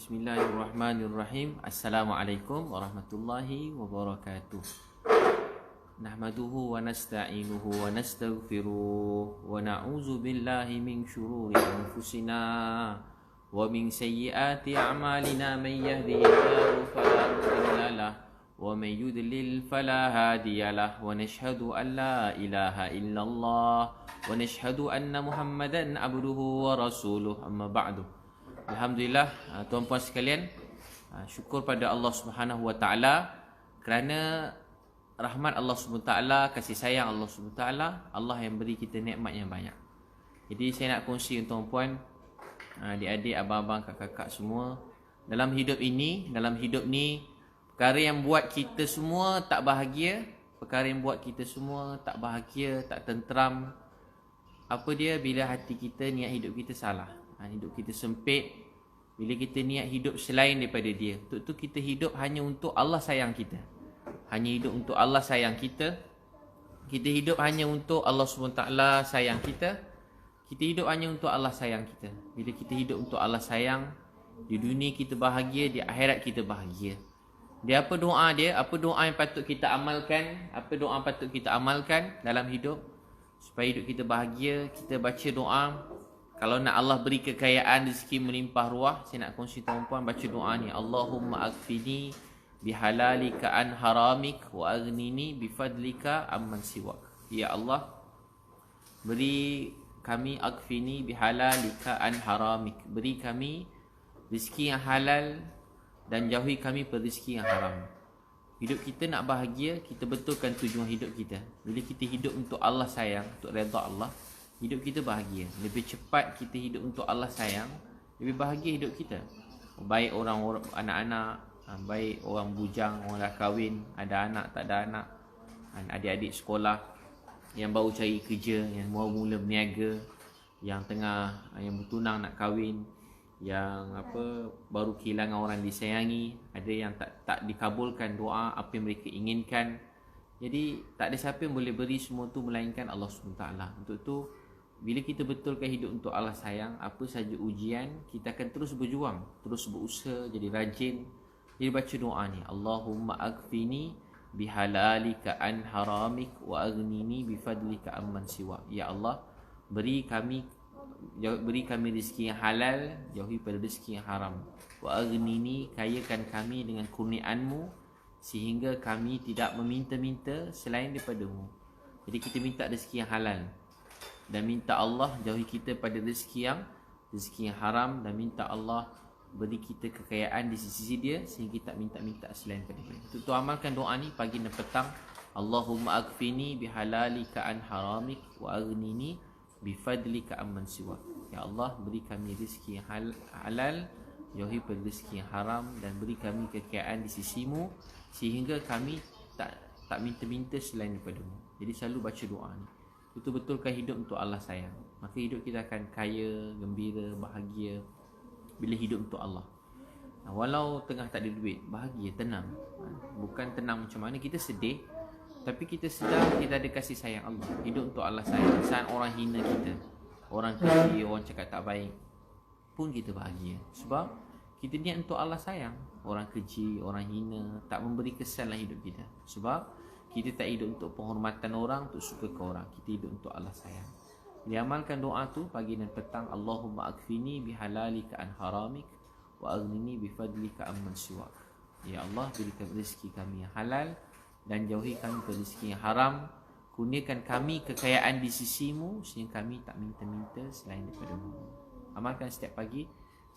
Bismillahirrahmanirrahim. Assalamualaikum warahmatullahi wabarakatuh. Nahmaduhu wa nasta'inuhu wa nastaghfiruh wa na'udzu billahi min syururi anfusina wa min sayyiati a'malina man yahdihillahu fala mudilla lahu wa man yudlil fala hadiya lahu wa nashhadu an la ilaha illallah wa nashhadu anna Muhammadan abduhu wa rasuluh. Amma ba'du. Alhamdulillah, tuan-puan sekalian, syukur pada Allah Subhanahu Wa Taala kerana rahmat Allah Subhanahu Wa Taala, kasih sayang Allah Subhanahu Wa Taala, Allah yang beri kita nikmat yang banyak. Jadi saya nak kongsi untuk tuan-puan, adik-adik, abang-abang, kakak-kakak semua, dalam hidup ni, perkara yang buat kita semua tak bahagia, perkara yang buat kita semua tak bahagia, tak tenteram, apa dia? Bila hati kita, niat hidup kita salah. Hidup kita sempit. Bila kita niat hidup selain daripada dia, untuk tu kita hidup hanya untuk Allah sayang kita. Hanya hidup untuk Allah sayang kita. Kita hidup hanya untuk Allah SWT sayang kita. Kita hidup hanya untuk Allah sayang kita. Bila kita hidup untuk Allah sayang, di dunia kita bahagia, di akhirat kita bahagia. Dia apa doa dia? Apa doa yang patut kita amalkan? Apa doa yang patut kita amalkan dalam hidup supaya hidup kita bahagia? Kita baca doa. Kalau nak Allah beri kekayaan, rezeki melimpah ruah, saya nak kongsi tuan-puan baca doa ni. Allahumma akfini bihalalika an haramik wa aghnini bifadlika amman siwak. Ya Allah, beri kami akfini bihalalika an haramik. Beri kami rezeki yang halal dan jauhi kami rezeki yang haram. Hidup kita nak bahagia, kita betulkan tujuan hidup kita. Bila kita hidup untuk Allah sayang, untuk redha Allah, hidup kita bahagia. Lebih cepat kita hidup untuk Allah sayang, lebih bahagia hidup kita. Baik orang anak-anak, baik orang bujang, orang dah kahwin, ada anak, tak ada anak, adik-adik sekolah, yang baru cari kerja, yang baru mula berniaga, yang bertunang nak kahwin, yang baru kehilangan orang disayangi, ada yang tak dikabulkan doa apa yang mereka inginkan. Jadi tak ada siapa yang boleh beri semua tu melainkan Allah SWT. Untuk tu, bila kita betulkan hidup untuk Allah sayang, apa saja ujian, kita akan terus berjuang, terus berusaha, jadi rajin. Jadi baca doa ni, Allahumma akfini bihalalika an haramik wa aghnini bifadlika amman siwa. Ya Allah, beri kami rezeki yang halal, jauhi pada rezeki yang haram. Wa aghnini, kayakan kami dengan kurniaanmu sehingga kami tidak meminta-minta selain daripada-Mu. Jadi kita minta rezeki yang halal dan minta Allah jauhi kita pada rezeki yang haram, dan minta Allah beri kita kekayaan di sisi dia sehingga kita tak minta-minta selain daripada dia. Itu amalkan doa ni pagi dan petang. Allahumma akfini bihalalika an haramik wa aghnini bifadlika amman siwak. Ya Allah, beri kami rezeki yang halal, jauhi pada rezeki yang haram, dan beri kami kekayaan di sisi-Mu sehingga kami tak minta-minta selain daripada-Mu. Jadi selalu baca doa ni. Betul-betulkan hidup untuk Allah sayang, maka hidup kita akan kaya, gembira, bahagia bila hidup untuk Allah. Walau tengah tak ada duit, bahagia, tenang. Bukan tenang macam mana, kita sedih, tapi kita sedar kita ada kasih sayang Allah. Hidup untuk Allah sayang. Saat orang hina kita, orang keji, orang cakap tak baik, pun kita bahagia. Sebab kita niat untuk Allah sayang. Orang keji, orang hina tak memberi kesan dalam hidup kita. Sebab kita tak hidup untuk penghormatan orang, untuk suka ke orang. Kita hidup untuk Allah sayang. Diamalkan doa tu pagi dan petang. Allahumma akfini bihalalika an haramik wa aghnini bifadlika amman siwak. Ya Allah, berikan rezeki kami yang halal dan jauhi kami dari rezeki yang haram. Kurniakan kami kekayaan di sisi-Mu sehingga kami tak minta-minta selain daripada-Mu. Amalkan setiap pagi.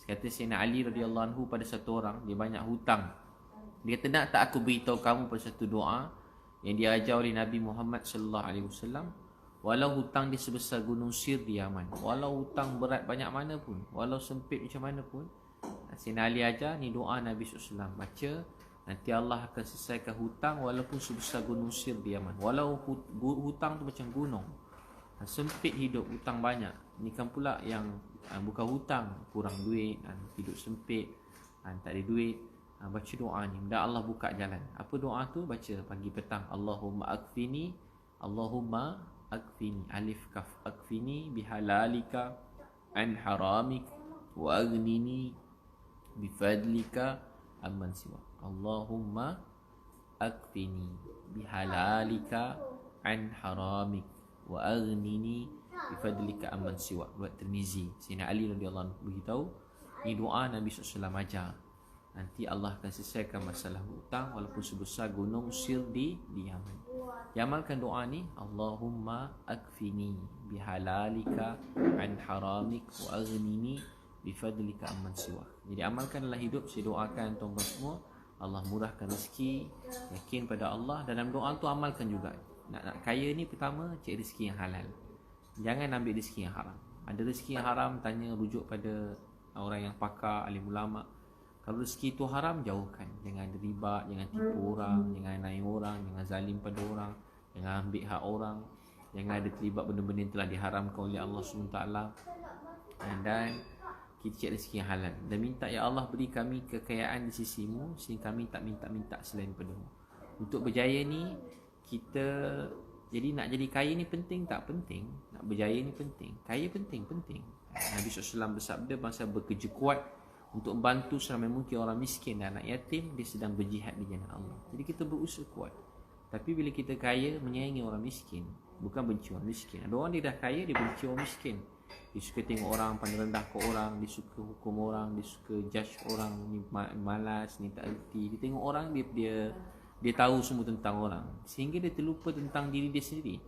Kata Sayyidina Ali radhiyallahu anhu pada satu orang, dia banyak hutang. Dia kata, nak tak aku beritahu kamu pada satu doa yang diajar oleh Nabi Muhammad sallallahu alaihi wasallam? Walau hutang dia sebesar gunung Sir di Yaman, walau hutang berat banyak mana pun, walau sempit macam mana pun, Sayyidina Ali ajar ni doa Nabi SAW. Baca, nanti Allah akan selesaikan hutang walaupun sebesar gunung Sir di Yaman. Walau hutang tu macam gunung, sempit hidup, hutang banyak. Ni kan pula yang bukan hutang, kurang duit, hidup sempit, tak ada duit. Baca doa ni, mudah Allah buka jalan. Apa doa tu? Baca pagi petang. Allahumma akfini alif kaf akfini bihalalika an haramik wa aghnini bifadlika amman siwak. Allahumma akfini bihalalika an haramik wa aghnini bifadlika amman siwak. Buat Tirmizi. Sayyidina Ali radhiyallahu anhu beritahu, ini doa Nabi SAW ajar. Nanti Allah akan selesaikan masalah hutang walaupun sebesar gunung Sir di Yaman. Diamalkan doa ni, Allahumma akfini bihalalika an haramik wa aghnini bifadlika amman siwak. Jadi amalkan dalam hidup. Saya doakan tuan-tuan semua, Allah murahkan rezeki, yakin pada Allah. Dalam doa tu amalkan juga. Nak kaya ni, pertama cari rezeki yang halal. Jangan ambil rezeki yang haram. Ada rezeki yang haram, tanya rujuk pada orang yang pakar, alim ulama. Kalau rezeki itu haram, jauhkan. Jangan ada riba, jangan tipu orang, jangan naik orang, jangan zalim pada orang, jangan ambil hak orang, jangan ada terlibat benda-benda yang telah diharamkan oleh Allah SWT. Dan kita cari rezeki yang halal. Dan minta, ya Allah beri kami kekayaan di sisimu, sehingga kami tak minta-minta selain padamu. Untuk berjaya ni, kita... Jadi nak jadi kaya ni penting tak? Penting. Nak berjaya ni penting. Kaya penting. Nabi SAW bersabda, bangsa bekerja kuat untuk membantu seramai mungkin orang miskin dan anak yatim, dia sedang berjihad di jalan Allah. Jadi kita berusaha kuat. Tapi bila kita kaya, menyayangi orang miskin, bukan benci orang miskin. Ada orang dia dah kaya, dia benci orang miskin. Dia suka tengok orang pandang rendah ke orang, dia suka hukum orang, dia suka judge orang, ni malas, ni tak erti. Dia tengok orang, dia tahu semua tentang orang, sehingga dia terlupa tentang diri dia sendiri.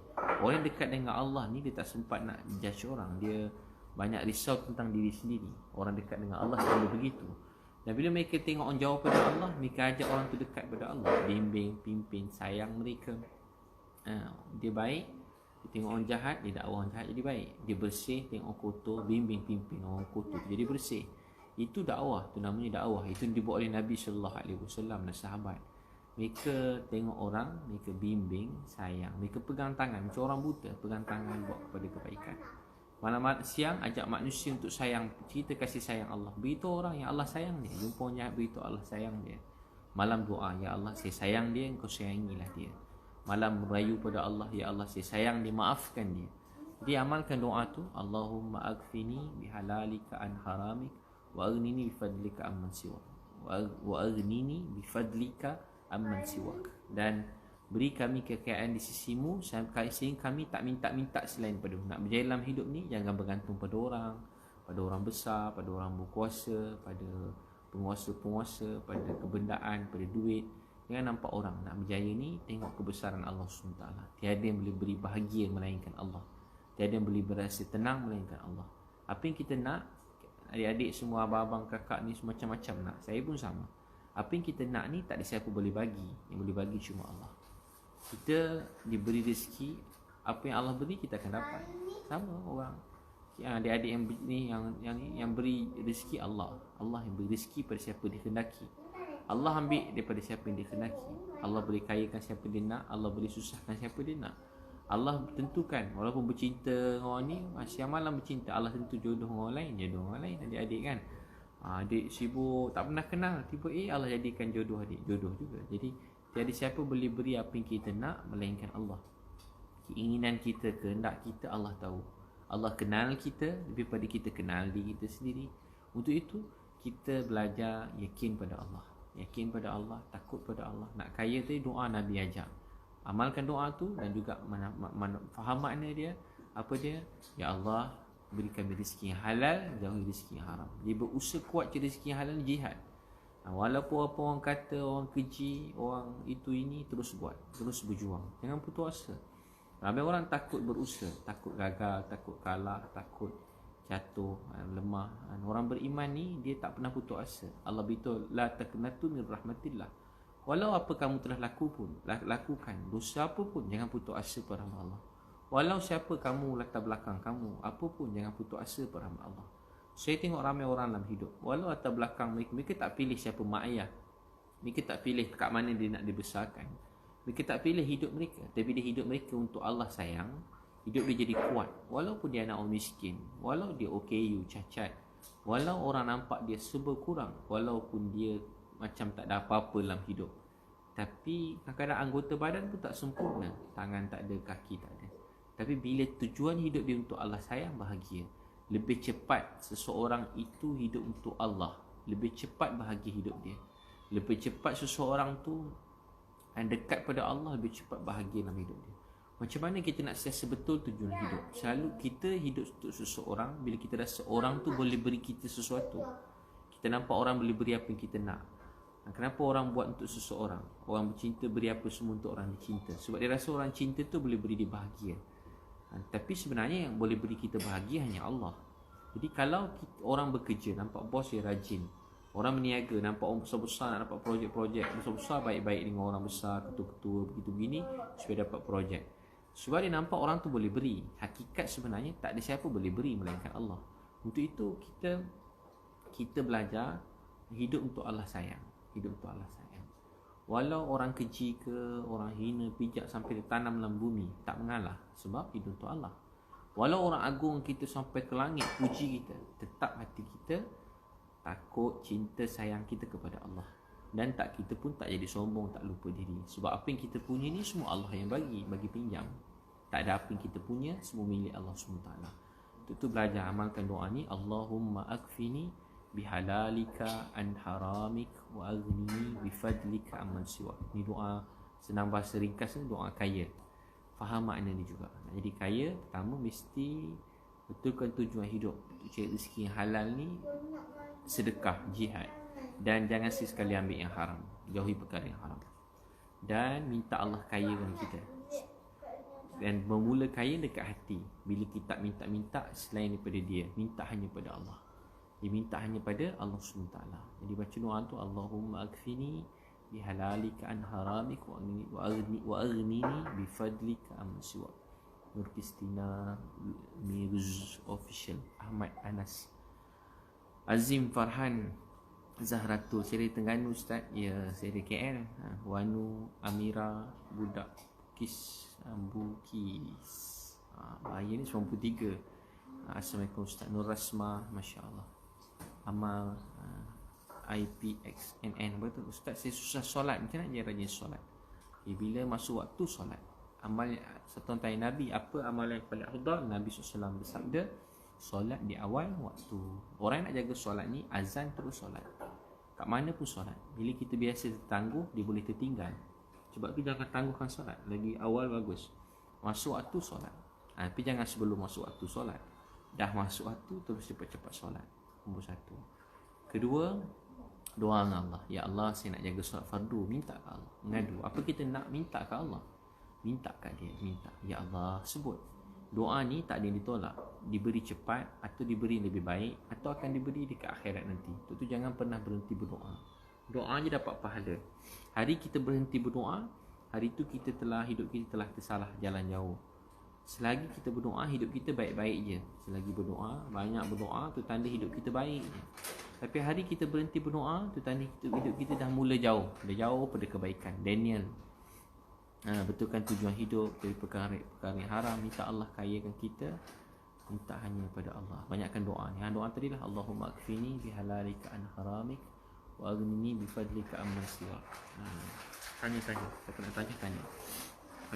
Orang yang dekat dengan Allah ni, dia tak sempat nak judge orang. Dia banyak risau tentang diri sendiri. Orang dekat dengan Allah selalu begitu. Dan bila mereka tengok orang jauh pada Allah, mereka ajak orang tu dekat pada Allah. Bimbing, pimpin, sayang mereka. Dia baik, dia tengok orang jahat, dia dakwah orang jahat jadi baik. Dia bersih, tengok orang kotor, bimbing, pimpin orang kotor jadi bersih. Itu dakwah, itu namanya dakwah. Itu yang dibuat oleh Nabi SAW dan sahabat. Mereka tengok orang, mereka bimbing, sayang. Mereka pegang tangan, macam orang buta, pegang tangan buat kepada kebaikan. Malam siang ajak manusia untuk sayang, cerita kasih sayang Allah. Beritahu orang yang Allah sayang dia. Jumpa orang jahat, beritahu Allah sayang dia. Malam doa, ya Allah saya sayang dia, engkau sayangilah dia. Malam merayu pada Allah, ya Allah saya sayang dia, maafkan dia. Jadi amalkan doa tu, Allahumma akfini bihalalika an haramik wa aghnini bifadlika amman siwak. Wa aghnini bifadlika amman siwak. Dan beri kami kekayaan di sisimu sehingga kami tak minta-minta selain padamu. Nak berjaya dalam hidup ni, jangan bergantung pada orang besar, pada orang berkuasa, pada penguasa-penguasa, pada kebendaan, pada duit. Jangan nampak orang. Nak berjaya ni, tengok kebesaran Allah SWT. Tiada yang boleh beri bahagia melainkan Allah. Tiada yang boleh berasa tenang melainkan Allah. Apa yang kita nak, adik-adik semua, abang-abang, kakak ni macam-macam nak. Saya pun sama. Apa yang kita nak ni tak ada siapa boleh bagi. Yang boleh bagi cuma Allah. Kita diberi rezeki, apa yang Allah beri kita akan dapat. Sama orang. Adik-adik yang ni yang beri rezeki Allah. Allah yang beri rezeki pada siapa dia kehendaki. Allah ambil daripada siapa yang dia kehendaki. Allah boleh kayakan siapa dia nak, Allah boleh susahkan siapa dia nak. Allah tentukan, walaupun bercinta dengan orang ni, siang malam bercinta, Allah tentu jodoh orang lain, adik-adik kan. Adik sibuk tak pernah kenal, tiba Allah jadikan jodoh adik, jodoh juga. Jadi tiada siapa boleh beri apa yang kita nak melainkan Allah. Keinginan kita, kehendak kita Allah tahu. Allah kenal kita lebih pada kita kenal diri kita sendiri. Untuk itu kita belajar yakin pada Allah. Yakin pada Allah, takut pada Allah. Nak kaya tadi doa Nabi ajar. Amalkan doa tu dan juga faham makna dia. Apa dia? Ya Allah, beri kami rezeki yang halal, jauhi rezeki yang haram. Dia berusaha kuat cari rezeki yang halal, jihad. Walaupun apa orang kata, orang keji, orang itu ini, terus buat, terus berjuang. Jangan putus asa. Ramai orang takut berusaha, takut gagal, takut kalah, takut jatuh, lemah. Orang beriman ni dia tak pernah putus asa. Allah beritahu, la taqnatu min rahmatillah. Walau apa kamu telah lakukan, dosa apa pun, jangan putus asa pada rahmat Allah. Walau siapa kamu latar belakang kamu, apa pun, jangan putus asa pada rahmat Allah. Saya tengok ramai orang dalam hidup, walau latar belakang mereka tak pilih siapa mak ayah. Mereka tak pilih kat mana dia nak dibesarkan. Mereka tak pilih hidup mereka, tapi dia hidup mereka untuk Allah sayang. Hidup dia jadi kuat, walaupun dia anak orang miskin, walau dia OKU, cacat, walau orang nampak dia serba kurang, walaupun dia macam tak ada apa-apa dalam hidup. Tapi kadang-kadang anggota badan pun tak sempurna, tangan tak ada, kaki tak ada. Tapi bila tujuan hidup dia untuk Allah sayang, bahagia. Lebih cepat seseorang itu hidup untuk Allah, lebih cepat bahagia hidup dia. Lebih cepat seseorang tu dekat pada Allah, lebih cepat bahagia dalam hidup dia. Macam mana kita nak siasat betul tujuan hidup? Selalu kita hidup untuk seseorang bila kita rasa orang tu boleh beri kita sesuatu. Kita nampak orang boleh beri apa yang kita nak. Kenapa orang buat untuk seseorang? Orang bercinta beri apa semua untuk orang dicinta. Sebab dia rasa orang cinta tu boleh beri dia bahagia. Tapi sebenarnya yang boleh beri kita bahagia hanya Allah. Jadi kalau orang bekerja, nampak bos dia rajin, orang berniaga, nampak orang besar-besar nak dapat projek-projek besar-besar, baik-baik dengan orang besar, ketua-ketua begitu begini supaya dapat projek. Sebab dia nampak orang tu boleh beri. Hakikat sebenarnya tak ada siapa boleh beri melainkan Allah. Untuk itu kita belajar hidup untuk Allah sayang. Hidup untuk Allah sayang. Walau orang keji ke, orang hina, pijak sampai dia tanam dalam bumi, tak mengalah. Sebab hidup untuk Allah. Walau orang agung kita sampai ke langit puji kita, tetap hati kita takut, cinta, sayang kita kepada Allah. Dan kita pun tak jadi sombong, tak lupa diri. Sebab apa yang kita punya ni semua Allah yang bagi pinjam. Tak ada apa yang kita punya, semua milik Allah SWT. Itu belajar amalkan doa ni. Allahumma akfini bihalalika an haramik wa aghnini bifadlika amman siwak. Ni doa senang bahasa ringkas ni, doa kaya. Faham makna ni juga. Jadi kaya, pertama mesti betulkan tujuan hidup. Untuk cari rezeki yang halal ni, sedekah, jihad. Dan jangan sekali ambil yang haram. Jauhi perkara yang haram. Dan minta Allah kayakan kita. Dan bermula kaya dekat hati. Bila kita minta-minta selain daripada dia, minta hanya pada Allah. Dia minta hanya pada Allah SWT. Jadi baca doa tu, Allahumma akfini bihalalika an haramik wa aghnini bifadlika amman siwak. Nur Kristina Miruz Official, Ahmad Anas, Azim Farhan Zahratul, saya dari Terengganu Ustaz. Ya, saya dari KL. Wanu Amira Budak Kis Bukis. Bahaya ni 93. Assalamualaikum Ustaz. Nur Rasma, Masya Allah. Amal IPXNN. Betul Ustaz, saya susah solat, macam mana dia rajin solat? Bila masuk waktu solat. Amal satu tanya Nabi, apa amalan yang paling afdal? Nabi SAW bersabda, solat di awal waktu. Orang yang nak jaga solat ni, azan terus solat. Kat mana pun solat. Bila kita biasa tertangguh, dia boleh tertinggal. Sebab tu jangan tangguhkan solat. Lagi awal bagus. Masuk waktu solat. Tapi jangan sebelum masuk waktu solat. Dah masuk waktu, terus cepat-cepat solat. Nombor satu. Kedua, doa dengan Allah. Ya Allah, saya nak jaga solat fardu. Minta ke Allah. Mengadu. Apa kita nak minta ke Allah? Minta kat dia. Minta. Ya Allah, sebut. Doa ni tak ada yang ditolak. Diberi cepat, atau diberi lebih baik, atau akan diberi dekat akhirat nanti. Itu jangan pernah berhenti berdoa. Doa je dapat pahala. Hari kita berhenti berdoa, hari tu hidup kita telah tersalah jalan jauh. Selagi kita berdoa, hidup kita baik-baik je. Selagi berdoa, banyak berdoa, tu tanda hidup kita baik je. Tapi hari kita berhenti berdoa, tu tanda hidup kita dah mula jauh. Dah jauh pada kebaikan. Daniel, betulkan tujuan hidup dari perkara yang haram. Minta Allah kayakan kita. Minta hanya pada Allah. Banyakkan doa ni. Doa tadi lah, Allahumma akfini bihalalika an haramik wa aghnini bifadlika amman siwak. Tanya-tanya. Siapa nak tanya-tanya.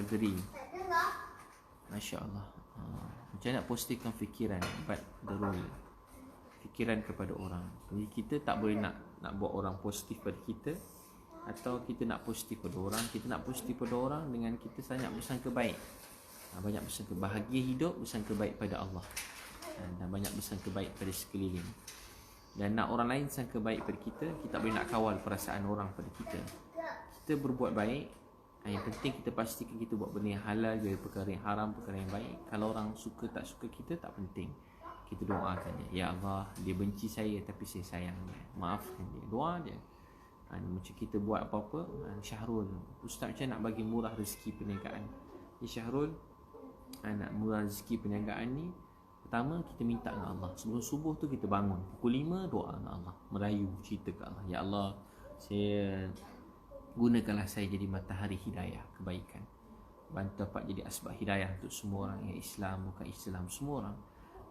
Agree. Masya Allah. Macam nak postingkan fikiran but the rule. Fikiran kepada orang. Jadi kita tak boleh nak buat orang positif pada kita, atau kita nak positif pada orang. Kita nak positif pada orang dengan kita banyak bersangka baik. Banyak bersangka bahagia hidup, bersangka baik pada Allah, dan banyak bersangka baik pada sekeliling. Dan nak orang lain sangka baik pada kita, kita boleh nak kawal perasaan orang pada kita. Kita berbuat baik. Yang penting kita pastikan kita buat benda yang halal, jadi perkara yang haram, perkara yang baik. Kalau orang suka tak suka kita, tak penting. Kita doakan dia. Ya Allah, dia benci saya tapi saya sayang dia. Maafkan dia. Doa dia. Macam kita buat apa-apa. Syahrul, Ustaz macam nak bagi murah rezeki perniagaan. Syahrul, nak murah rezeki perniagaan ni, pertama kita minta dengan Allah. Sebelum subuh tu kita bangun. Pukul 5 doa dengan Allah. Merayu, cerita ke Allah. Ya Allah, saya gunakanlah saya jadi matahari hidayah, kebaikan. Bantu dapat jadi asbab hidayah untuk semua orang yang Islam, bukan Islam, semua orang.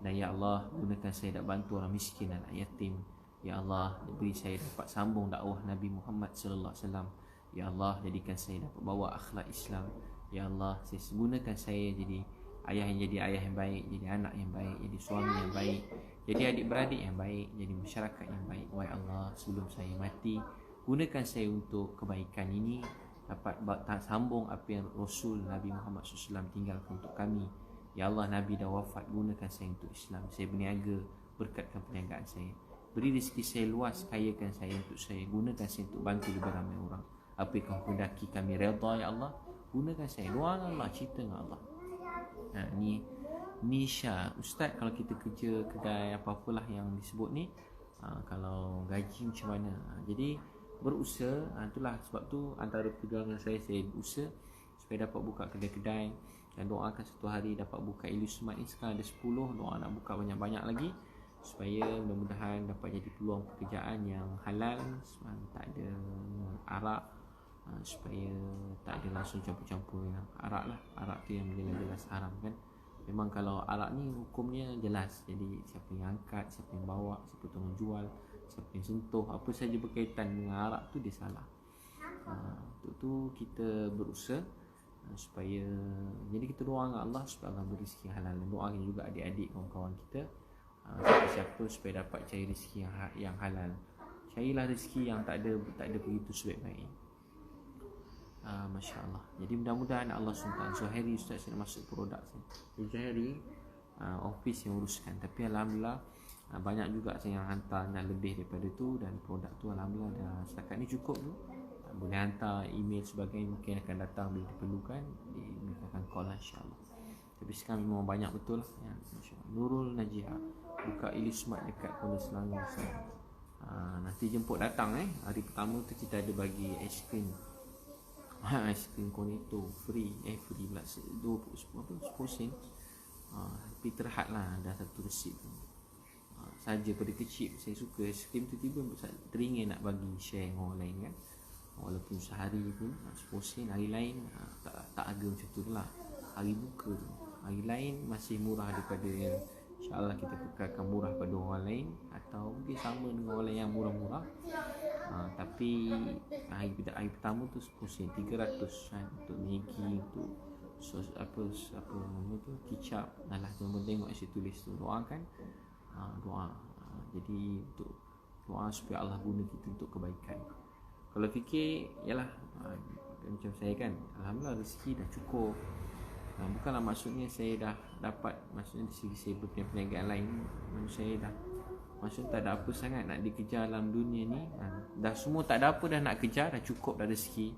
Dan ya Allah, gunakan saya nak bantu orang miskin dan yatim. Ya Allah, beri saya dapat sambung dakwah Nabi Muhammad sallallahu alaihi wasallam. Ya Allah, jadikan saya dapat bawa akhlak Islam. Ya Allah, gunakan saya jadi ayah yang baik, jadi anak yang baik, jadi suami yang baik, jadi adik-beradik yang baik, jadi masyarakat yang baik. Wahai Allah, sebelum saya mati, gunakan saya untuk kebaikan ini, dapat sambung apa yang Rasul Nabi Muhammad SAW tinggalkan untuk kami. Ya Allah, Nabi dah wafat, gunakan saya untuk Islam. Saya berniaga, berkatkan perniagaan saya. Beri rezeki saya luas, kayakan saya untuk saya. Gunakan saya untuk bantu lebih ramai orang. Apa yang kau hendaki kami redha ya Allah, gunakan saya. Doa Allah, cerita dengan Allah. Ni Syah Ustaz, kalau kita kerja kedai apa-apalah yang disebut ni, kalau gaji macam mana? Jadi berusaha, itulah sebab tu antara perjuangan saya berusaha supaya dapat buka kedai-kedai, dan doakan satu hari dapat buka Ilmu Smart ni. Sekarang ada 10, doa nak buka banyak-banyak lagi supaya mudah-mudahan dapat jadi peluang pekerjaan yang halal, tak ada arak, supaya tak ada langsung campur-campur yang arak lah. Arak tu yang jelas-jelas haram kan. Memang kalau arak ni hukumnya jelas, jadi siapa yang angkat, siapa yang bawa, siapa tolong jual, siapa yang sentuh, apa saja berkaitan dengan arak tu dia salah. Untuk tu kita berusaha supaya, jadi kita doa dengan Allah supaya Allah beri rezeki halal, dan doakan juga adik-adik kawan-kawan kita, siapa supaya dapat cari rezeki yang halal. Carilah rezeki yang tak ada begitu sebaik-baik. Masya Allah. Jadi mudah-mudahan Allah SWT. Zuhairi Ustaz saya masuk produk saya. Zuhairi office yang uruskan. Tapi Alhamdulillah banyak juga saya yang hantar dan lebih daripada tu, dan produk tu Alhamdulillah dah setakat ni cukup tu. Boleh hantar email sebagainya, mungkin akan datang bila diperlukan, akan call lah insyaAllah. Tapi sekarang memang banyak betul lah ya, Nurul Najihah buka Ilmu Smart dekat Kuala Selangor. Nanti jemput datang hari pertama tu kita ada bagi aiskrim. Aiskrim Cornetto free pula 10 sen. Tapi terhad lah, ada satu resip tu. Saja pada kecil saya suka aiskrim tu, tiba teringin nak bagi share dengan orang lain kan. Walaupun sehari pun 10 sen, hari lain tak harga macam tu lah. Hari buka tu, hari lain masih murah daripada, InsyaAllah kita kekalkan murah pada orang lain, atau mungkin sama dengan orang lain yang murah-murah. Tapi hari pertama tu 10 sen, 300 kan, untuk Maggi, untuk sos apa nama tu, kicap. Dah lah, cuma tengok isi tulis tu, doakan, doa. Jadi untuk doa supaya Allah guna kita untuk kebaikan. Kalau fikir yalah, macam saya kan, Alhamdulillah rezeki dah cukup. Bukanlah maksudnya saya dah dapat, maksudnya di segi saya berniagaan lain, saya dah, maksudnya tak ada apa sangat nak dikejar dalam dunia ni. Dah semua tak ada apa dah nak kejar, dah cukup dah rezeki.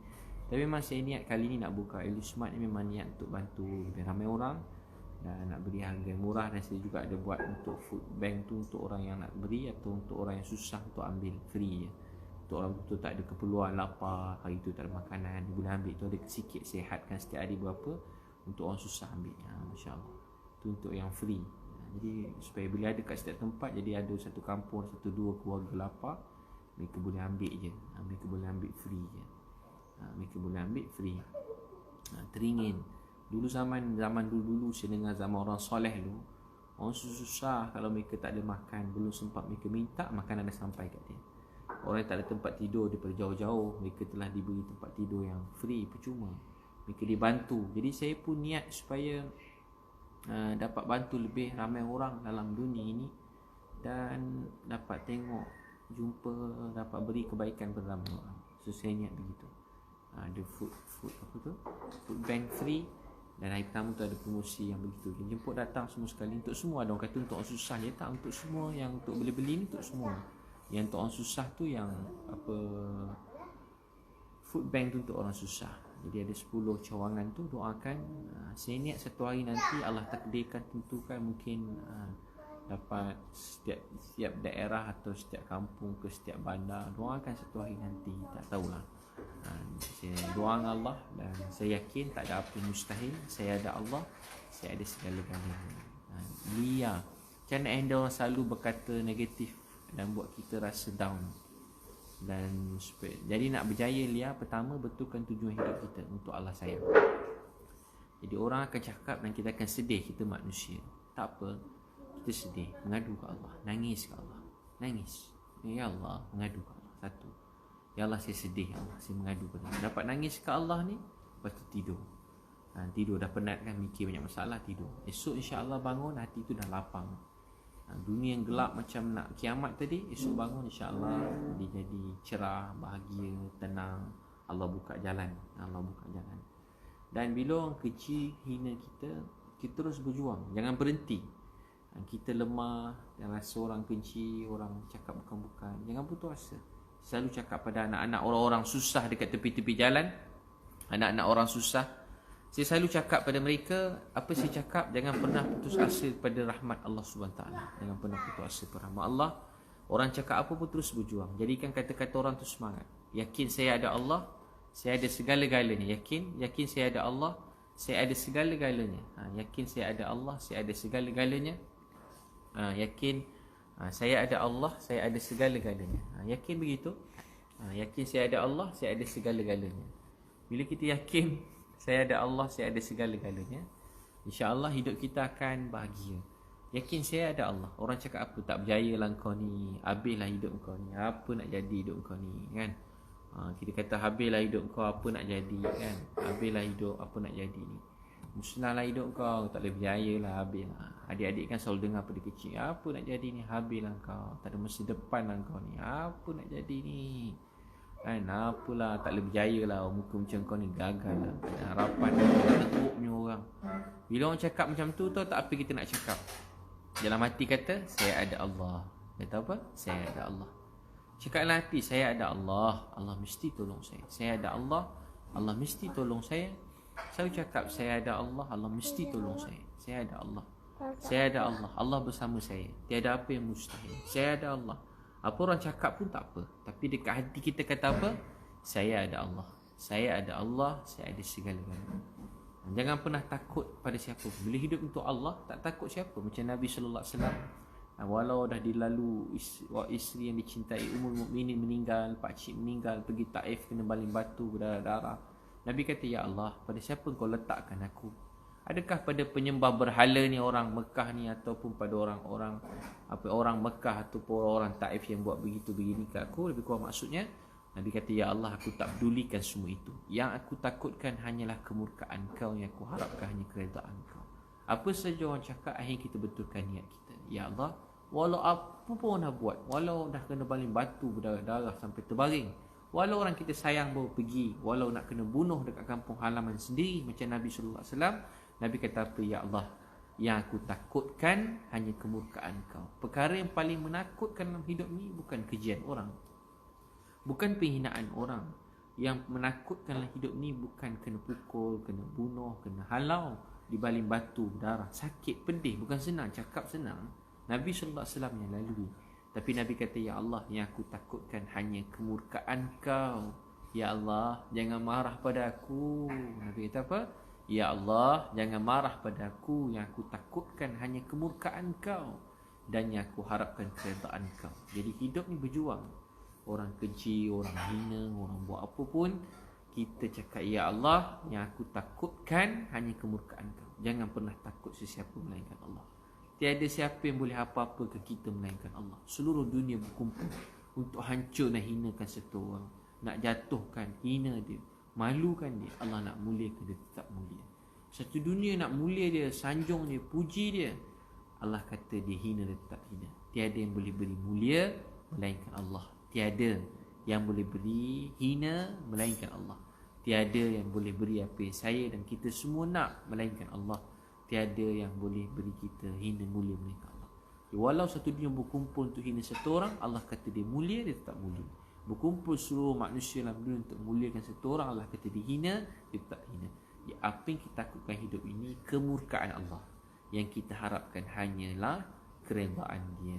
Tapi memang saya niat kali ni nak buka Ilmu Smart ni, memang niat untuk bantu lebih ramai orang dan nak beri harga yang murah. Dan saya juga ada buat untuk food bank tu, untuk orang yang nak beri atau untuk orang yang susah untuk ambil free je. Untuk orang betul tak ada keperluan, lapar, hari tu tak ada makanan, dia boleh ambil tu, ada sikit sihatkan setiap hari berapa untuk orang susah ambil. Masya Allah, tu untuk yang free. Jadi supaya bila ada kat setiap tempat, jadi ada satu kampung, 1-2 keluarga lapar, mereka boleh ambil je, mereka boleh ambil free je, mereka boleh ambil free. Teringin dulu, zaman dulu saya dengar zaman orang soleh dulu, orang susah kalau mereka tak ada makan, belum sempat mereka minta, makanan dah sampai kat dia. Orang yang tak ada tempat tidur daripada jauh-jauh, mereka telah diberi tempat tidur yang free, percuma, mereka dibantu. Jadi saya pun niat supaya dapat bantu lebih ramai orang dalam dunia ini, dan dapat tengok, jumpa, dapat beri kebaikan kepada ramai orang. So saya niat begitu. Ada food apa tu, food bank free, dan hari pertama tu ada promosi yang begitu. Dia jemput datang semua sekali, untuk semua. Ada orang kata untuk orang susah, ya tak, untuk semua. Yang untuk beli-beli ni untuk semua. Yang untuk orang susah tu, yang apa, food bank tu untuk orang susah. Jadi ada 10 cawangan tu, doakan. Saya niat satu hari nanti Allah takdirkan, tentukan, mungkin dapat setiap daerah atau setiap kampung ke setiap bandar. Doakan satu hari nanti, tak tahulah. Saya doa dengan Allah, dan saya yakin tak ada apa mustahil. Saya ada Allah, saya ada segala-galanya. Lia, macam mana anda orang selalu berkata negatif dan buat kita rasa down. Dan jadi nak berjaya, Lia, pertama betulkan tujuan hidup kita untuk Allah sayang. Jadi orang akan cakap dan kita akan sedih, kita manusia. Tak apa, kita sedih, mengadu ke Allah, nangis ke Allah, nangis, ya Allah, mengadu ke Allah. Satu, ya Allah saya sedih, ya Allah saya mengadu ke Allah. Dapat nangis ke Allah ni, lepas tu tidur. Tidur dah penat kan, mikir banyak masalah, tidur. Esok insya-Allah bangun, hati tu dah lapang. Dunia yang gelap macam nak kiamat tadi, esok bangun insya-Allah dia jadi cerah, bahagia, tenang. Allah buka jalan. Dan bila orang keji hina kita, kita terus berjuang, jangan berhenti. Kita lemah dan rasa orang keji, orang cakap bukan-bukan, jangan putus asa. Selalu cakap pada anak-anak orang-orang susah dekat tepi-tepi jalan, anak-anak orang susah, saya selalu cakap pada mereka, apa saya cakap, jangan pernah putus asa pada rahmat Allah SWT. Jangan pernah putus asa pada rahmat Allah. Orang cakap apa pun terus berjuang. Jadikan kata-kata orang tu semangat. Yakin saya ada Allah, saya ada segala-galanya. Yakin saya ada Allah, saya ada segala-galanya. Yakin saya ada Allah, saya ada segala-galanya. Yakin saya ada Allah, saya ada segala-galanya. Yakin begitu. Yakin saya ada Allah, saya ada segala-galanya. Bila kita yakin saya ada Allah, saya ada segala-galanya, insya-Allah hidup kita akan bahagia. Yakin saya ada Allah. Orang cakap apa, tak berjaya lah kau ni, habislah hidup kau ni, apa nak jadi hidup kau ni, kan? Kita kata habislah hidup kau, apa nak jadi, kan? Habislah hidup, apa nak jadi ni, musnahlah hidup kau, tak boleh berjaya lah, habislah. Adik-adik kan selalu dengar pada kecil, apa nak jadi ni, habislah kau, tak ada masa depan lah kau ni, apa nak jadi ni, kan? Apalah, tak boleh berjaya lah, muka macam kau ni gagal lah, tak ada harapan, teruk punya orang. Bila orang cakap macam tu, tahu tak apa kita nak cakap? Dalam hati kata, saya ada Allah. Kata apa? Saya ada Allah. Cakap dalam hati, saya ada Allah, Allah mesti tolong saya. Saya ada Allah, Allah mesti tolong saya. Selalu cakap, saya ada Allah, Allah mesti tolong saya. Saya ada Allah, saya ada Allah, Allah bersama saya, tiada apa yang mustahil. Saya ada Allah. Apa orang cakap pun tak apa, tapi dekat hati kita kata apa? Saya ada Allah, saya ada Allah, saya ada segala-galanya. Jangan pernah takut pada siapa. Bila hidup untuk Allah, tak takut siapa. Macam Nabi SAW, walau dah dilalu isteri yang dicintai Ummul Mukminin meninggal, pakcik meninggal, pergi Taif kena baling batu berdarah-darah, Nabi kata, ya Allah, pada siapa kau letakkan aku? Adakah pada penyembah berhala ni orang Mekah ni, ataupun pada orang Mekah ataupun orang Taif yang buat begitu begini ke aku? Lebih kurang maksudnya Nabi kata, ya Allah, aku tak pedulikan semua itu. Yang aku takutkan hanyalah kemurkaan kau, yang aku harapkan hanya keredaan kau. Apa saja orang cakap, akhirnya kita betulkan niat kita. Ya Allah, walau apa pun nak buat, walau dah kena baling batu berdarah-darah sampai terbaring, walau orang kita sayang baru pergi, walau nak kena bunuh dekat kampung halaman sendiri macam Nabi SAW, Nabi kata apa? Ya Allah, yang aku takutkan hanya kemurkaan kau. Perkara yang paling menakutkan dalam hidup ni bukan kejian orang, bukan penghinaan orang. Yang menakutkan dalam hidup ni bukan kena pukul, kena bunuh, kena halau, dibaling batu, darah, sakit, pedih. Bukan senang, cakap senang, Nabi SAW yang lalui. Tapi Nabi kata, ya Allah, yang aku takutkan hanya kemurkaan kau. Ya Allah, jangan marah pada aku. Nabi kata apa? Ya Allah, jangan marah pada aku, yang aku takutkan hanya kemurkaan kau, dan yang aku harapkan keredaan kau. Jadi hidup ni berjuang. Orang keji, orang hina, orang buat apa pun, kita cakap, ya Allah, yang aku takutkan hanya kemurkaan kau. Jangan pernah takut sesiapa melainkan Allah. Tiada siapa yang boleh apa-apa ke kita melainkan Allah. Seluruh dunia berkumpul untuk hancur dan hinakan satu orang, nak jatuhkan, hina dia, malukan dia. Allah nak muliakan dia, tetap mulia. Satu dunia nak mulia dia, sanjung dia, puji dia, Allah kata dia hina, dia tetap hina. Tiada yang boleh beri mulia melainkan Allah. Tiada yang boleh beri hina melainkan Allah. Tiada yang boleh beri apa yang saya dan kita semua nak melainkan Allah. Tiada yang boleh beri kita hina mulia melainkan Allah. Walau satu dunia berkumpul untuk hina satu orang, Allah kata dia mulia, dia tetap mulia. Berkumpul seluruh manusia dalam dunia untuk muliakan satu orang, Allah kata dia hina, dia tetap hina. Ya, apa yang kita takutkan hidup ini? Kemurkaan Allah. Yang kita harapkan hanyalah keredaan dia.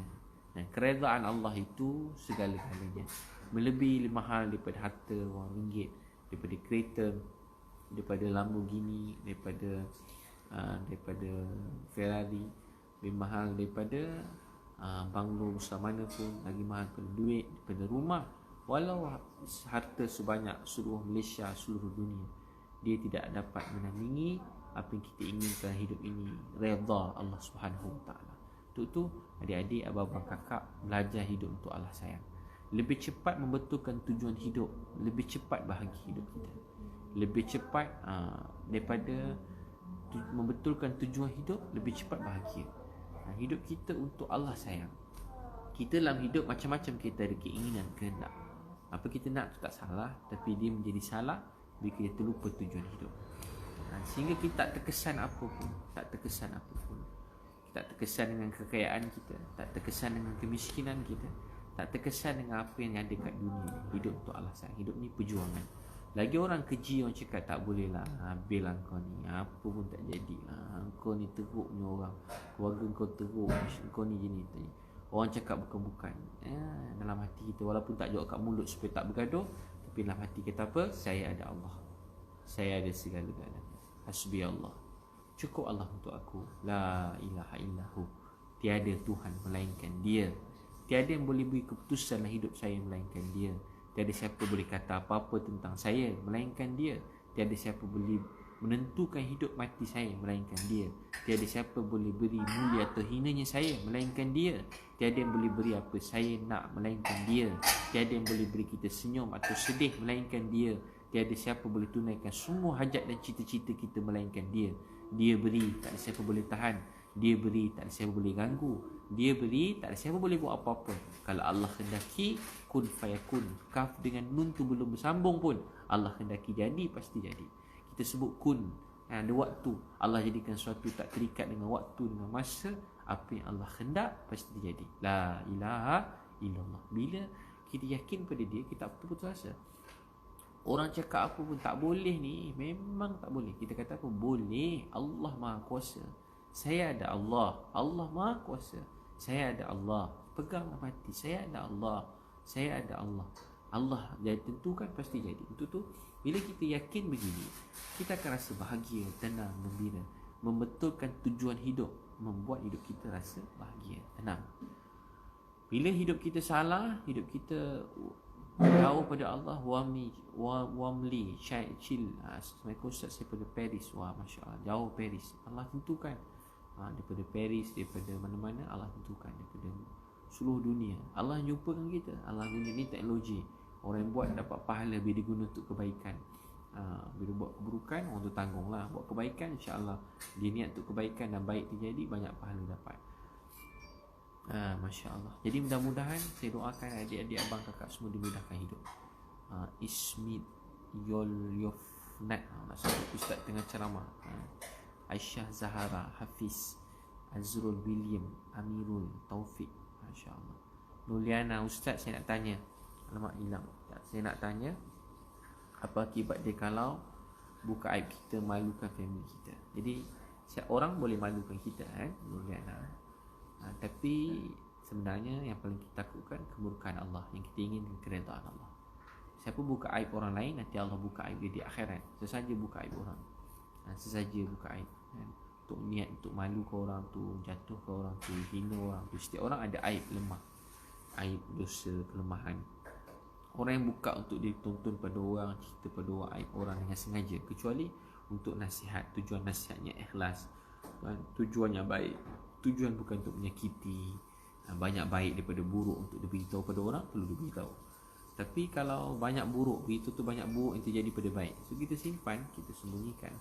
Dan keredaan Allah itu segala-galanya, melebihi mahal daripada harta wang ringgit, daripada kereta, daripada Lamborghini, daripada Ferrari, lebih mahal daripada banglo besar mana pun, lagi mahal daripada duit, daripada rumah. Walau harta sebanyak seluruh Malaysia, seluruh dunia, dia tidak dapat menandingi apa yang kita inginkan hidup ini, redha Allah Subhanahu Wa Taala. Untuk tu, adik-adik, abang-abang, kakak, belajar hidup untuk Allah sayang. Lebih cepat membetulkan tujuan hidup, lebih cepat bahagia hidup kita. Lebih cepat daripada membetulkan tujuan hidup, lebih cepat bahagia. Hidup kita untuk Allah sayang. Kita dalam hidup macam-macam kita ada keinginan, kehendak. Apa kita nak tu tak salah, tapi dia menjadi salah bila kita terlupa tujuan hidup. Sehingga kita tak terkesan apa pun. Kita tak terkesan dengan kekayaan kita, tak terkesan dengan kemiskinan kita, tak terkesan dengan apa yang ada kat dunia. Hidup untuk Allah sayang. Hidup ni perjuangan. Lagi orang keji, orang cakap tak boleh lah, habislah kau ni, apa pun tak jadi lah, kau ni teruk punya orang, keluarga kau teruk, kau ni gini tadi. Orang cakap bukan-bukan, dalam hati kita, walaupun tak jawab kat mulut supaya tak bergaduh, tapi dalam hati kita apa? Saya ada Allah, saya ada segala-galanya. Hasbi Allah, cukup Allah untuk aku. La ilaha illahu, tiada Tuhan melainkan Dia. Tiada yang boleh beri keputusan dalam hidup saya melainkan Dia. Tiada siapa boleh kata apa-apa tentang saya melainkan Dia. Tiada siapa boleh menentukan hidup mati saya melainkan Dia. Tiada siapa boleh beri mulia atau hinanya saya melainkan Dia. Tiada yang boleh beri apa saya nak melainkan Dia. Tiada yang boleh beri kita senyum atau sedih melainkan Dia. Tiada siapa boleh tunaikan semua hajat dan cita-cita kita melainkan Dia. Dia beri, tak ada siapa boleh tahan. Dia beri, tak ada siapa boleh ganggu. Dia beri, tak ada siapa boleh buat apa-apa. Kalau Allah kendaki, kun fayakun. Kaf dengan nun tu belum bersambung pun, Allah kendaki jadi, pasti jadi. Kita sebut kun, ada waktu. Allah jadikan sesuatu tak terikat dengan waktu, dengan masa. Apa yang Allah hendak, pasti jadi. La ilaha illallah. Bila kita yakin pada Dia, kita tak putus asa. Orang cakap apa pun tak boleh ni, memang tak boleh. Kita kata apa? Boleh. Allah Maha Kuasa. Saya ada Allah. Allah Maha Kuasa. Saya ada Allah. Peganglah hati. Saya ada Allah. Saya ada Allah. Allah dia tentukan, pasti jadi. Untuk tu, bila kita yakin begini, kita akan rasa bahagia, tenang, gembira. Membetulkan tujuan hidup, membuat hidup kita rasa bahagia, tenang. Bila hidup kita salah, hidup kita jauh pada Allah, wamli cil. Assalamualaikum Ustaz, saya pada Paris. Wah, Masya Allah, jauh Paris. Allah tentukan. Daripada Paris, daripada mana-mana, Allah tentukan. Daripada seluruh dunia, Allah jumpakan kita. Allah guna ni teknologi. Orang yang buat dapat pahala bila diguna untuk kebaikan. Bila buat keburukan, orang tu tanggung lah. Buat kebaikan, insya-Allah dia niat untuk kebaikan dan baik terjadi, banyak pahala dapat. Masya Allah. Jadi mudah-mudahan saya doakan adik-adik, abang, kakak semua dimudahkan hidup. Ismit Yofnat, maksudnya Ustaz tengah ceramah. Aisyah Zahara, Hafiz, Azrul William, Amirul Taufik, Masya Allah. Nuliana, Ustaz saya nak tanya. Alamak, hilang. Saya nak tanya, apa akibat dia kalau buka aib kita, malukan family kita? Jadi setiap orang boleh malukan kita, Nuliana. Tapi sebenarnya yang paling kita takutkan keburukan Allah. Yang kita ingin keredaan Allah. Siapa buka aib orang lain, nanti Allah buka aib dia di akhirat. Sesaja buka aib orang, sesaja buka aib, untuk niat, untuk malu ke orang tu, jatuh ke orang tu, hina orang tu. Setiap orang ada aib lemah, aib, dosa, kelemahan. Orang yang buka untuk ditonton pada orang, cerita pada orang aib orang dengan sengaja, kecuali untuk nasihat. Tujuan nasihatnya ikhlas, tujuannya baik. Tujuan bukan untuk menyakiti. Banyak baik daripada buruk untuk diberitahu pada orang, perlu diberitahu. Tapi kalau banyak buruk, beritahu tu banyak buruk yang terjadi pada baik, so kita simpan, kita sembunyikan.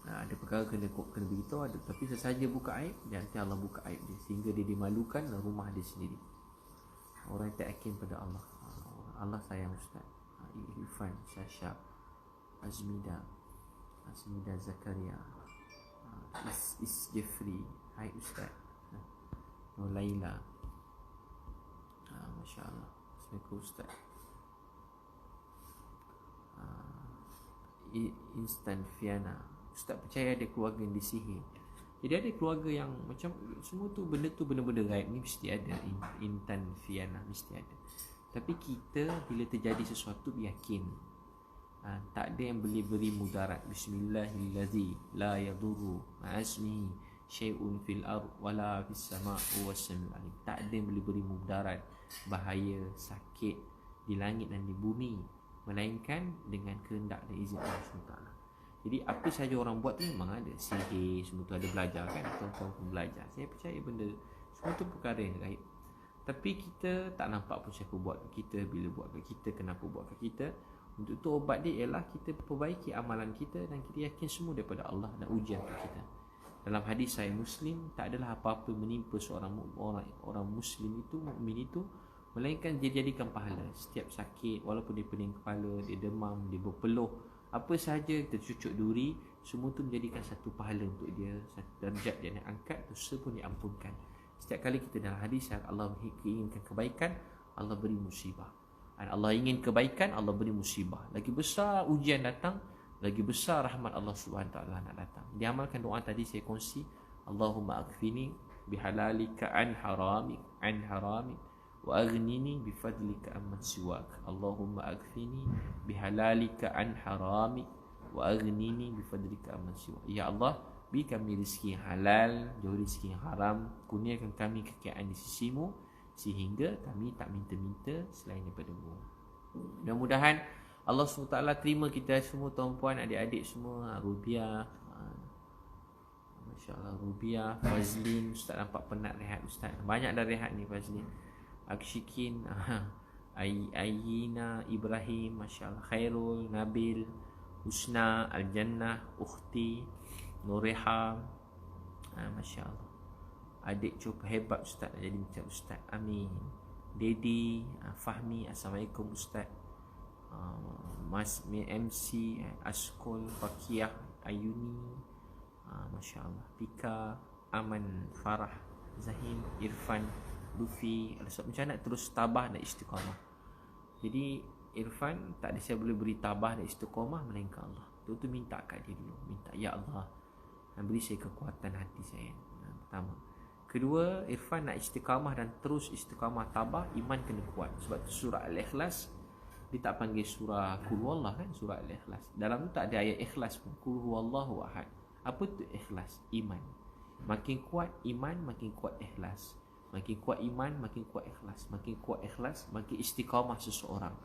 Ada perkara kena beritahu, ada. Tapi sesaja buka aib, nanti Allah buka aib dia, sehingga dia dimalukan rumah dia sendiri. Orang yang tak yakin pada Allah. Allah sayang Ustaz. Irfan, Syasha, Azmida Zakaria, Is Jeffrey, hai Ustaz. Laila, Masya Allah. Assalamualaikum Ustaz. Instant Fiana, Ustaz percaya ada keluarga yang disihir. Jadi ada keluarga yang macam semua tu benda-benda gaib ni mesti ada. Intan Fiana, mesti ada. Tapi kita bila terjadi sesuatu yakin, tak ada yang boleh beri mudarat. Bismillahillazi la yadurru ma'asmihi syai'un fil ard wala fis sama'i was-sami'ul alim. Tak ada yang boleh beri mudarat, bahaya, sakit di langit dan di bumi, melainkan dengan kehendak dan izin Allah SWT. Jadi apa saja orang buat tu memang ada. Sihir, semua tu ada, belajar kan, tuan-tuan pun belajar. Saya percaya benda semua tu perkara yang gaib. Tapi kita tak nampak pun siapa buat kat kita, bila buat kat kita, kenapa buat kat kita. Untuk tu obat dia ialah kita perbaiki amalan kita, dan kita yakin semua daripada Allah dan ujian kat kita. Dalam hadis Sahih Muslim, tak adalah apa-apa menimpa seorang orang Muslim itu, mukmin itu, melainkan dia jadikan pahala. Setiap sakit, walaupun dia pening kepala, dia demam, dia berpeluh, apa sahaja, kita cucuk duri, semua tu menjadikan satu pahala untuk dia, satu darjat dia nak angkat, dosa pun diampunkan. Setiap kali kita dalam hadis, Allah inginkan kebaikan, Allah beri musibah. Dan Allah ingin kebaikan, Allah beri musibah. Lagi besar ujian datang, lagi besar rahmat Allah SWT nak datang. Diamalkan doa tadi saya kongsi, Allahumma akfini bihalalika an haramik wa aghnini bifadlika amman siwak. Allahumma akfini bihalalika an haramik wa aghnini bifadlika amman siwak. Ya Allah, beri kami rezeki yang halal, jauh rezeki yang haram, kurniakan kami kekayaan di sisimu sehingga kami tak minta-minta selain daripada-Mu. Mudah-mudahan Allah SWT terima kita semua, tuan-puan, adik-adik semua. Rubiah, Masya Allah, Rubiah, Fazlin, Ustaz nampak penat rehat Ustaz. Banyak dah rehat ni Fazlin. Akshikin, Ayina, Ibrahim, Masya Allah, Khairul, Nabil, Husna, Al-Jannah, Ukhti, Nureha, Masya Allah. Adik cukup hebat Ustaz, jadi macam Ustaz. Amin. Dedi, Fahmi, Assalamualaikum Ustaz. Mas MC, Askol, Fakiyah, Ayuni, Masya Allah, Pika, Aman, Farah, Zahim, Irfan, Lufi. Macam nak terus tabah dan istiqamah. Jadi Irfan, tak ada saya boleh beri tabah dan istiqamah melainkan Allah. Itu minta kat dia dulu. Minta, Ya Allah, beri saya kekuatan hati saya. Pertama. Kedua, Irfan nak istiqamah dan terus istiqamah tabah, iman kena kuat. Sebab tu surah Al-Ikhlas dia tak panggil surah Qul Huwallah kan, surah Al-Ikhlas. Dalam tu tak ada ayat ikhlas pun. Qul Huwallahu ahad. Apa tu ikhlas? Iman. Makin kuat iman, makin kuat ikhlas. Makin kuat iman, makin kuat ikhlas. Makin kuat ikhlas, makin istiqamah seseorang.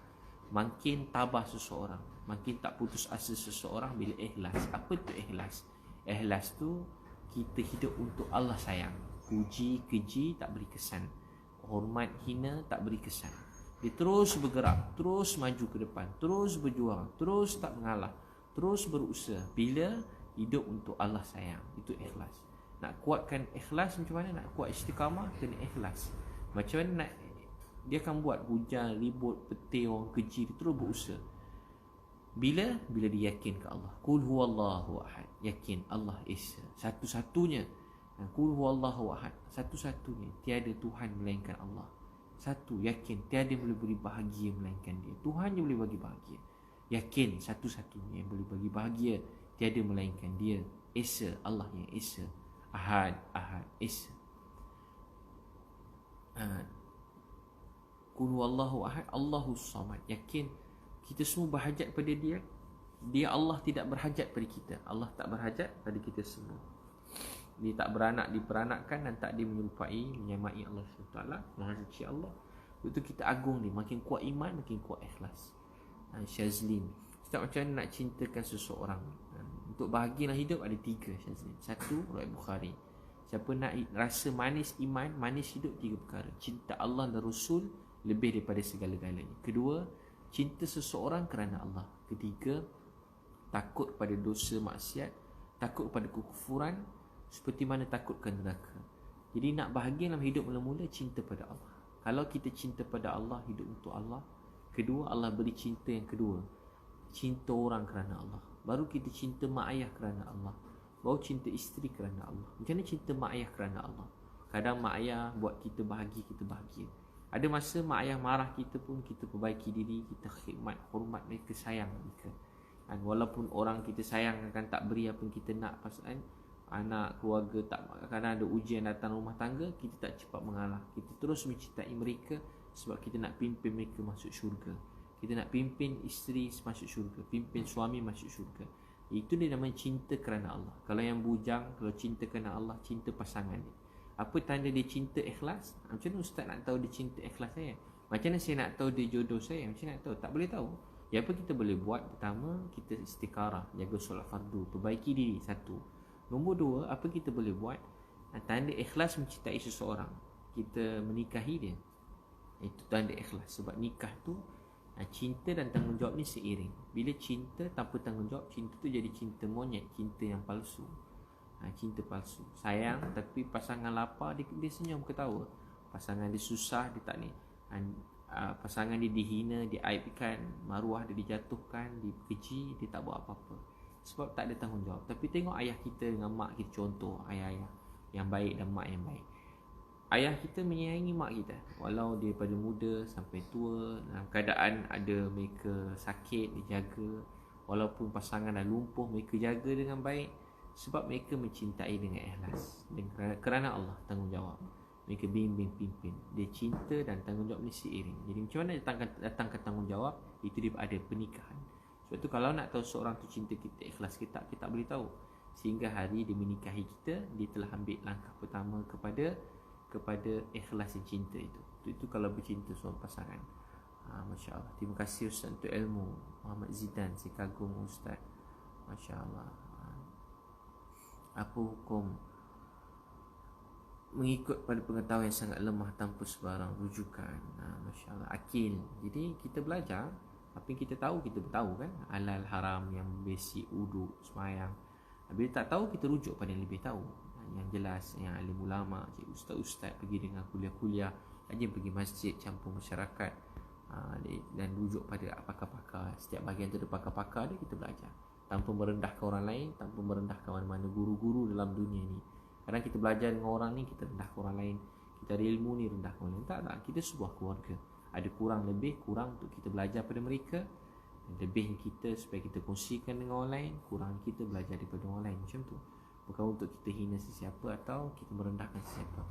Makin tabah seseorang. Makin tak putus asa seseorang bila ikhlas. Apa tu ikhlas? Ikhlas tu kita hidup untuk Allah sayang. Puji, keji tak beri kesan. Hormat, hina tak beri kesan. Dia terus bergerak, terus maju ke depan, terus berjuang, terus tak mengalah, terus berusaha. Bila hidup untuk Allah sayang, itu ikhlas. Nak kuatkan ikhlas macam mana? Nak kuat istiqamah, kena ikhlas. Macam mana nak, dia akan buat hujan, ribut, petir, orang keji, dia terus berusaha. Bila dia yakin ke Allah. Qul huwallahu ahad. Yakin Allah Esa, satu-satunya. Qul huwallahu ahad, satu-satunya. Tiada Tuhan melainkan Allah. Satu, yakin tiada boleh beri bahagia melainkan Dia. Tuhan je boleh bagi bahagia. Yakin satu-satunya yang boleh bagi bahagia, tiada melainkan Dia. Esa, Allah yang Esa. Ahad, Esa. Qul huwallahu ahad, Allahus samad. Yakin kita semua berhajat pada Dia. Dia Allah tidak berhajat pada kita. Allah tak berhajat pada kita semua. Dia tak beranak, diperanakkan dan tak dia menyerupai, menyamai Allah SWT. Maha suci Allah. Itu kita agung dia. Makin kuat iman, makin kuat ikhlas. Syazlin, Ustaz, macam mana nak cintakan seseorang? Untuk bahagia dalam hidup ada 3, Syazlin. 1, riwayat Bukhari. Siapa nak rasa manis iman, manis hidup, 3 perkara. Cinta Allah dan Rasul lebih daripada segala-galanya. Kedua, cinta seseorang kerana Allah. Ketiga, takut pada dosa maksiat, takut pada kekufuran, seperti mana takutkan neraka. Jadi nak bahagia dalam hidup mula-mula, cinta pada Allah. Kalau kita cinta pada Allah, hidup untuk Allah. Kedua, Allah beri cinta yang kedua, cinta orang kerana Allah. Baru kita cinta mak ayah kerana Allah. Baru cinta isteri kerana Allah. Macam mana cinta mak ayah kerana Allah? Kadang mak ayah buat kita bahagia, kita bahagia. Ada masa mak ayah marah kita pun, kita perbaiki diri, kita khidmat, hormat mereka, sayang mereka. Dan walaupun orang kita sayang akan tak beri apa yang kita nak, pasal anak, keluarga, tak, kadang ada ujian datang rumah tangga, kita tak cepat mengalah. Kita terus mencintai mereka sebab kita nak pimpin mereka masuk syurga. Kita nak pimpin isteri masuk syurga, pimpin suami masuk syurga. Itu dia namanya cinta kerana Allah. Kalau yang bujang, kalau cinta kerana Allah, cinta pasangan dia. Apa tanda dia cinta ikhlas? Macam mana Ustaz nak tahu dia cinta ikhlas saya? Macam mana saya nak tahu dia jodoh saya? Macam mana nak tahu? Tak boleh tahu. Ya, apa kita boleh buat? Pertama, kita istiqarah, jaga solat fardu, perbaiki diri, 1. Nombor 2, apa kita boleh buat? Tanda ikhlas mencintai seseorang, kita menikahi dia. Itu tanda ikhlas. Sebab nikah tu, cinta dan tanggungjawab ni seiring. Bila cinta tanpa tanggungjawab, cinta tu jadi cinta monyet, cinta yang palsu. Cinta palsu. Sayang tapi pasangan lapar, dia senyum ketawa. Pasangan dia susah, dia tak ni. Pasangan dia dihina, diaibkan, maruah dia dijatuhkan, dikeji, dia tak buat apa-apa. Sebab tak ada tanggungjawab. Tapi tengok ayah kita dengan mak kita, contoh ayah-ayah yang baik dan mak yang baik. Ayah kita menyayangi mak kita walau dia pada muda sampai tua, dalam keadaan ada mereka sakit, dijaga. Walaupun pasangan dah lumpuh, mereka jaga dengan baik. Sebab mereka mencintai dengan ikhlas, dan kerana Allah tanggungjawab. Mereka bimbing, pimpin. Dia cinta dan tanggungjawab ni seiring. Jadi macam mana datangkan tanggungjawab? Itu dia ada pernikahan. Sebab tu kalau nak tahu seorang tu cinta kita, ikhlas kita boleh tahu. Sehingga hari dia menikahi kita, dia telah ambil langkah pertama kepada ikhlas dan cinta itu. Itu kalau bercinta suami pasangan. Masya Allah. Terima kasih Ustaz untuk ilmu. Muhammad Zidan, saya kagum Ustaz. Masya Allah. Apa hukum mengikut pada pengetahuan yang sangat lemah tanpa sebarang rujukan? Masya Allah. Akil. Jadi kita belajar apa yang kita tahu, kita tahu kan, halal haram, yang basic, wudu, semayang. Bila tak tahu, kita rujuk pada yang lebih tahu, yang jelas, yang alim ulama, ustaz-ustaz, pergi dengan kuliah-kuliah, rajin pergi masjid, campur masyarakat, dan rujuk pada pakar-pakar. Setiap bahagian tu ada pakar-pakar dia, kita belajar tanpa merendahkan orang lain, tanpa merendahkan mana-mana guru-guru dalam dunia ni. Kadang kita belajar dengan orang ni, kita rendahkan orang lain. Kita ada ilmu ni, rendahkan orang lain. Tak. Kita sebuah keluarga. Ada kurang lebih, kurang untuk kita belajar pada mereka, lebih kita supaya kita kongsikan dengan orang lain, kurang kita belajar daripada orang lain. Macam tu. Bukan untuk kita hina sesiapa atau kita merendahkan sesiapa.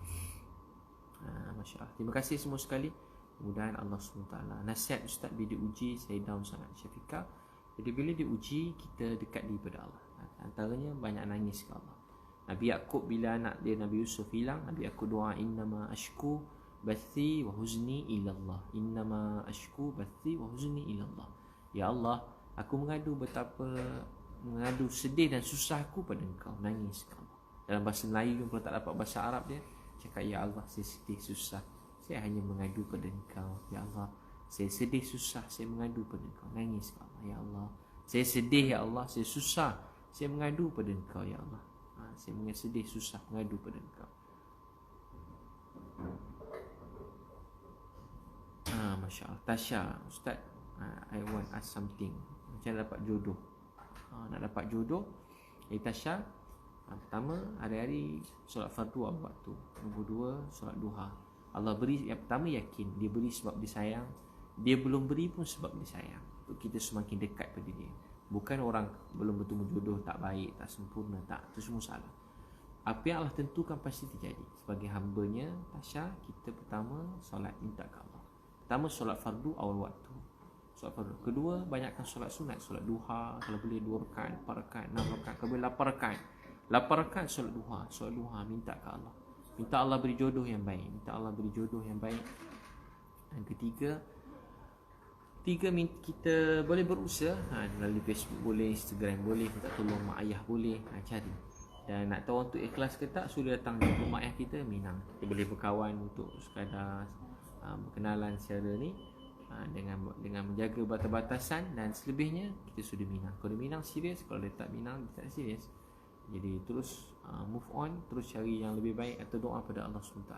Masya Allah. Terima kasih semua sekali. Mudah-mudahan Allah SWT. Nasihat Ustaz bila diuji, saya down sangat, Syafiqah. Jadi bila diuji, kita dekat daripada Allah. Antaranya banyak nangis ke Allah. Nabi Yaqub bila anak dia Nabi Yusuf hilang, Nabi Yaqub doa, innama ashku bathi wa huzni ilallah. Innama ashku bathi wa huzni ilallah. Ya Allah, aku mengadu sedih dan susahku pada Engkau. Nangis ke Allah. Dalam bahasa Melayu kalau tak dapat bahasa Arab dia cakap, ya Allah, saya sedih susah, saya hanya mengadu pada Engkau. Ya Allah, saya sedih susah, saya mengadu pada Engkau. Nangis ke Allah. Ya Allah, saya sedih, ya Allah, saya susah, saya mengadu pada Engkau. Ya Allah, saya sedih susah mengadu pada Engkau. Masya Allah. Tasha, Ustaz, I want ask something. Macam nak dapat jodoh? Nak dapat jodoh, Tasha, pertama, hari-hari solat fardu awal waktu. Nombor dua, solat duha. Allah beri, yang pertama yakin, dia beri sebab dia sayang. Dia belum beri pun sebab dia sayang. Untuk kita semakin dekat pada dia. Bukan orang belum bertemu jodoh, tak baik, tak sempurna, tak. Itu semua salah. Apa yang Allah tentukan pasti terjadi. Sebagai hambanya, Tasha, kita pertama solat minta ke Allah. Pertama, solat fardu awal waktu. Solat fardu. Kedua, banyakkan solat sunat. Solat duha, kalau boleh 2 rakaat, 4 rakaat, 6 rakaat, kalau boleh 8 rakaat. 8 rakaat solat duha. Solat duha, minta ke Allah. Minta Allah beri jodoh yang baik. Minta Allah beri jodoh yang baik. Dan ketiga, kita boleh berusaha, melalui Facebook boleh, Instagram boleh, minta tolong mak ayah boleh, cari. Dan nak tahu untuk ikhlas ke tak, sudah datang jumpa mak ayah kita, minang. Kita boleh berkawan untuk sekadar berkenalan secara ni, dengan menjaga batas-batasan, dan selebihnya kita sudah minang. Kalau dia minang serius, kalau dia tak minang dia tak serius. Jadi terus move on, terus cari yang lebih baik, atau doa pada Allah SWT.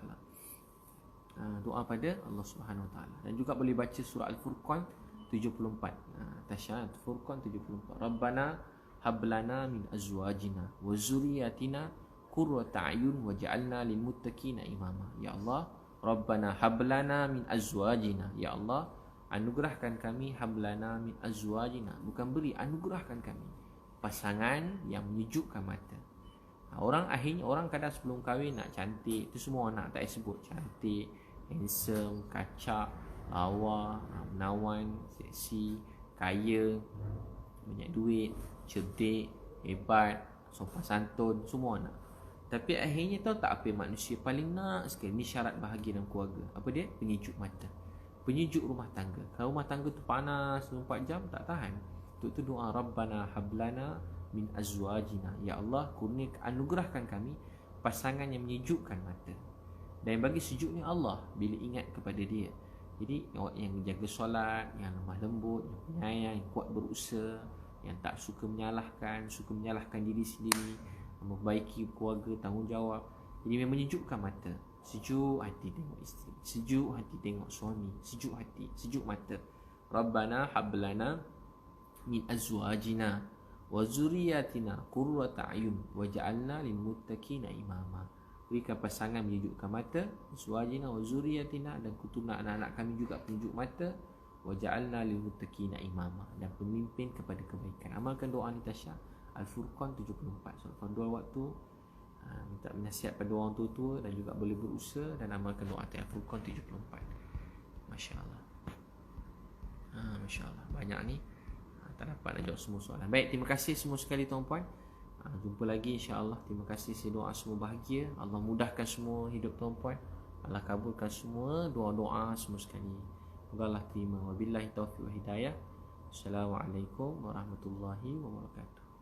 Doa pada Allah Subhanahu Wa Taala. Dan juga boleh baca surah Al-Furqan 74. Tasya Al-Furqan 74. Rabbana hablana min azwajina wa zurriyatina qurrata a'yun waj'alna lil muttaqina imama. Ya Allah, Rabbana hablana min azwajina. Ya Allah, anugerahkan kami, hablana min azwajina, bukan beri, anugerahkan kami pasangan yang menyejukkan mata. Orang akhirnya, orang kadang sebelum kahwin nak cantik, itu semua nak tak sebut cantik, handsome, kacak, lawa, menawan, seksi, kaya, banyak duit, cerdik, hebat, sopan santun, semua nak. Tapi akhirnya tahu tak apa yang manusia paling nak sekali? Ni syarat bahagia dalam keluarga. Apa dia? Penyejuk mata, penyejuk rumah tangga. Kalau rumah tangga tu panas 24 jam, tak tahan. Untuk tu doa, Rabbana hablana min azwajina. Ya Allah, kurnia, anugerahkan kami pasangan yang menyejukkan mata. Dan bagi sejuk ni Allah bila ingat kepada dia. Jadi yang menjaga solat, yang lemah lembut, yang penyayang, yang kuat berusaha, yang tak suka menyalahkan diri sendiri, memperbaiki keluarga, tanggungjawab. Jadi memang menyejukkan mata. Sejuk hati tengok isteri, sejuk hati tengok suami, sejuk hati, sejuk mata. Rabbana hablana min azwajina wa zurriyatina qurrata a'yun waj'alna lil muttaqina imama. Berikan pasangan menyejukkan mata, azwajina wa zurriyatina, dan keturunan anak-anak kami juga penyejuk mata, waj'alna lil muttaqina imama, dan pemimpin kepada kebaikan. Amalkan doa ni Tasha. Al-Furqan 74. So, dua waktu minta nasihat pada orang tua-tua dan juga boleh berusaha dan amalkan doa Al-Furqan 74. Masya-Allah. Masya-Allah. Banyak ni tak dapat nak jawab semua soalan. Baik, terima kasih semua sekali tuan-puan. Jumpa lagi insya-Allah. Terima kasih, saya doa semua bahagia. Allah mudahkan semua hidup tuan-puan. Allah kabulkan semua doa-doa semua sekali. Semoga Allah terima. Wabillahi taufiq wa hidayah. Assalamualaikum warahmatullahi wabarakatuh.